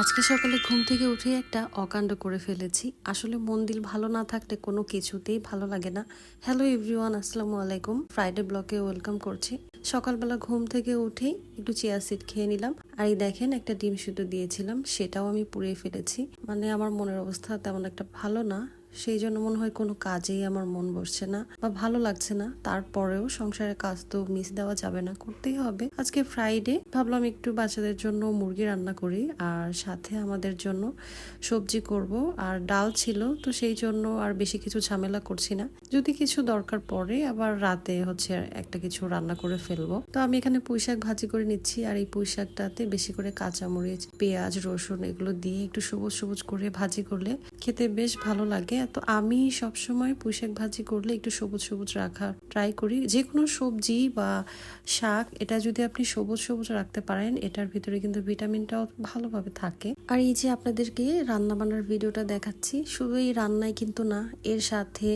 আজকে সকালে ঘুম থেকে উঠে একটা অকাণ্ড করে ফেলেছি। আসলে মন দিল ভালো না থাকলে কোনো কিছুতেই ভালো লাগে না। হ্যালো এভরিওয়ান, আসসালামু আলাইকুম। ফ্রাইডে ব্লকে ওয়েলকাম করছি। সকালবেলা ঘুম থেকে উঠেই একটু চিয়া সিড খেয়ে নিলাম। আর এই দেখেন একটা ডিম সিদ্ধ দিয়েছিলাম, সেটাও আমি পুড়িয়ে ফেলেছি। মানে আমার মনের অবস্থা তেমন একটা ভালো না, সেই জন্য মনে হয় কোনো কাজেই আমার মন বসছে না বা ভালো লাগছে না। তারপরেও সংসারের কাজ তো মিস দেওয়া যাবে না, করতেই হবে। আজকে ফ্রাইডে, ভাবলাম একটু বাচ্চাদের জন্য মুরগি রান্না করি আর সাথে আমাদের জন্য সবজি করব। আর ডাল ছিল, তো সেই জন্য আর বেশি কিছু ঝামেলা করছি না। যদি কিছু দরকার পড়ে আবার রাতে হচ্ছে একটা কিছু রান্না করে ফেলবো। তো আমি এখানে পুঁই শাক ভাজি করে নিচ্ছি। আর এই পুঁই শাকটাতে বেশি করে কাঁচামরিচ, পেঁয়াজ, রসুন এগুলো দিয়ে একটু সবুজ সবুজ করে ভাজি করলে খেতে বেশ ভালো লাগে। তো আমি সবসময় পুঁই শাক ভাজি করলে একটু সবুজ সবুজ রাখার ট্রাই করি। যে কোনো সবজি বা শাক, এটা যদি আপনি সবুজ সবুজ রাখতে পারেন, এটার ভিতরে কিন্তু ভিটামিনটাও ভালোভাবে থাকে। আর এই যে আপনাদেরকে রান্না বান্নার ভিডিওটা দেখাচ্ছি, শুধু এই রান্নাই কিন্তু না, এর সাথে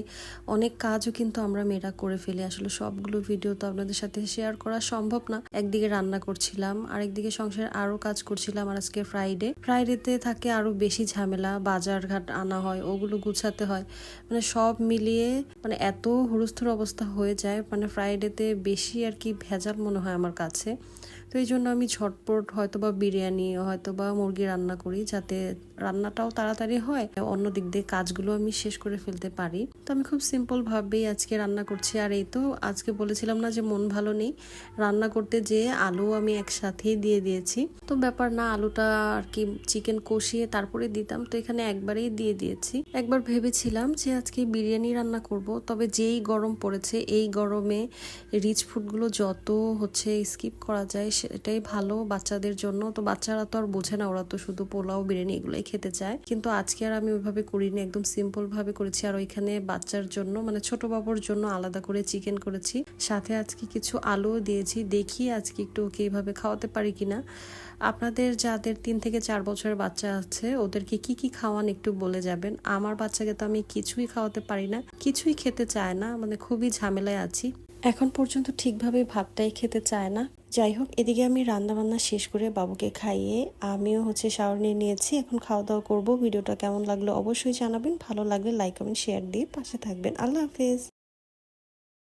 অনেক কাজও কিন্তু আমরা মেয়েরা করে ফেলি। আসলে সবগুলো ভিডিও তো আপনাদের সাথে শেয়ার করা সম্ভব না। একদিকে রান্না করছিলাম, আরেকদিকে সংসারে আরো কাজ করছিলাম। আর আজকে ফ্রাইডেতে থাকে আরো বেশি ঝামেলা, বাজার ঘাট আনা হয়, ওগুলো গুছাতে হয়। মানে সব মিলিয়ে মানে এত হুড়স্থুর অবস্থা হয়ে যায়। মানে ফ্রাইডেতে বেশি আর কি ভেজাল মনে হয় আমার কাছে। তো এই জন্য আমি ঝটপট হয়তো বা বিরিয়ানি, হয়তো বা মুরগি রান্না করি, যাতে রান্নাটাও তাড়াতাড়ি হয়, অন্য দিক দিয়ে কাজগুলো আমি শেষ করে ফেলতে পারি। তো আমি খুব সিম্পল ভাবেই আজকে রান্না করছি। আর এই তো আজকে বলেছিলাম না যে মন ভালো নেই, রান্না করতে যেয়ে আলু আমি একসাথেই দিয়ে দিয়েছি। তো ব্যাপার না, আলুটা আর কি চিকেন কষিয়ে তারপরে দিতাম, তো এখানে একবারেই দিয়ে দিয়েছি। একবার ভেবেছিলাম যে আজকে বিরিয়ানি রান্না করব, তবে যেই গরম পড়েছে, এই গরমে রিচ ফুডগুলো যত হচ্ছে স্কিপ করা যায় সেটাই ভালো বাচ্চাদের জন্য। তো বাচ্চারা তো আর বোঝে না, ওরা তো শুধু পোলাও বিরিয়ানি এগুলোই খেতে চায়। কিন্তু আজকে আর আমি ওইভাবে করিনি, একদম সিম্পল ভাবে করেছি। আর ওইখানে বাচ্চার জন্য, মানে ছোট বাবুর জন্য আলাদা করে চিকেন করেছি, সাথে আজকে কিছু আলুও দিয়েছি। দেখি আজকে একটু ওকে এইভাবে খাওয়াতে পারি কিনা। আপনাদের যাদের 3 থেকে 4 বছরের বাচ্চা আছে, ওদেরকে কি কি খাওয়ান একটু বলে যাবেন। আমার বাচ্চাকে তো আমি কিছুই খাওয়াতে পারি না, কিছুই খেতে চায় না, মানে খুবই ঝামেলায় আছি। এখন পর্যন্ত ঠিকভাবে ভাতটাই খেতে চায় না। যাই হোক, এদিকে আমি রান্না বান্না শেষ করে বাবুকে খাইয়ে আমিও হচ্ছে শাওয়ার নিয়ে নিয়েছি। এখন খাওয়া দাওয়া করবো। ভিডিওটা কেমন লাগলো অবশ্যই জানাবেন। ভালো লাগলে লাইক কমেন্ট শেয়ার দিয়ে পাশে থাকবেন। আল্লাহ হাফেজ।